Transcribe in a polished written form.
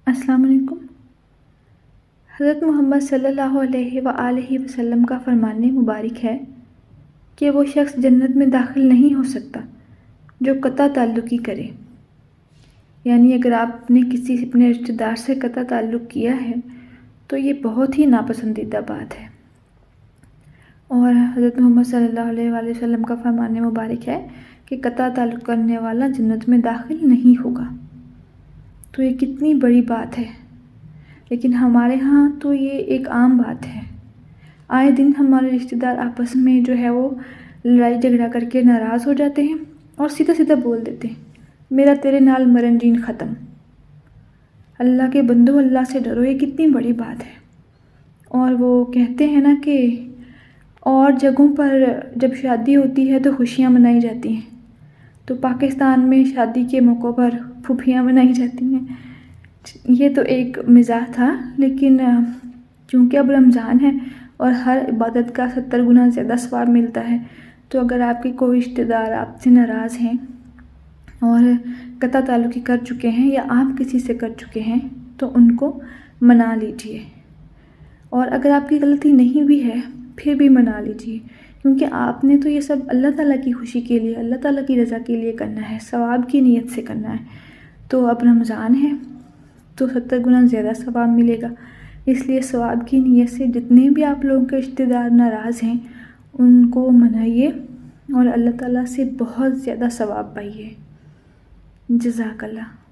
السلام علیکم۔ حضرت محمد صلی اللہ علیہ وآلہ وسلم کا فرمان مبارک ہے کہ وہ شخص جنت میں داخل نہیں ہو سکتا جو قطع تعلقی کرے۔ یعنی اگر آپ نے کسی اپنے رشتہ دار سے قطع تعلق کیا ہے تو یہ بہت ہی ناپسندیدہ بات ہے، اور حضرت محمد صلی اللہ علیہ وآلہ وسلم کا فرمان مبارک ہے کہ قطع تعلق کرنے والا جنت میں داخل نہیں ہوگا۔ تو یہ کتنی بڑی بات ہے، لیکن ہمارے ہاں تو یہ ایک عام بات ہے۔ آئے دن ہمارے رشتہ دار آپس میں جو ہے وہ لڑائی جھگڑا کر کے ناراض ہو جاتے ہیں اور سیدھا سیدھا بول دیتے ہیں، میرا تیرے نال مرن جین ختم۔ اللہ کے بندو، اللہ سے ڈرو، یہ کتنی بڑی بات ہے۔ اور وہ کہتے ہیں نا کہ اور جگہوں پر جب شادی ہوتی ہے تو خوشیاں منائی جاتی ہیں، تو پاکستان میں شادی کے موقع پر پھوپھیاں منائی جاتی ہیں۔ یہ تو ایک مزاح تھا، لیکن چونکہ اب رمضان ہے اور ہر عبادت کا 70 گنا زیادہ ثواب ملتا ہے، تو اگر آپ کے کوئی رشتہ دار آپ سے ناراض ہیں اور قطع تعلقی کر چکے ہیں یا آپ کسی سے کر چکے ہیں تو ان کو منا لیجئے، اور اگر آپ کی غلطی نہیں بھی ہے پھر بھی منا لیجئے، کیونکہ آپ نے تو یہ سب اللہ تعالیٰ کی خوشی کے لیے، اللہ تعالیٰ کی رضا کے لیے کرنا ہے، ثواب کی نیت سے کرنا ہے۔ تو اب رمضان ہے تو 70 گنا زیادہ ثواب ملے گا، اس لیے ثواب کی نیت سے جتنے بھی آپ لوگوں کے رشتہ دار ناراض ہیں ان کو منائیے اور اللہ تعالیٰ سے بہت زیادہ ثواب پائیے۔ جزاک اللہ۔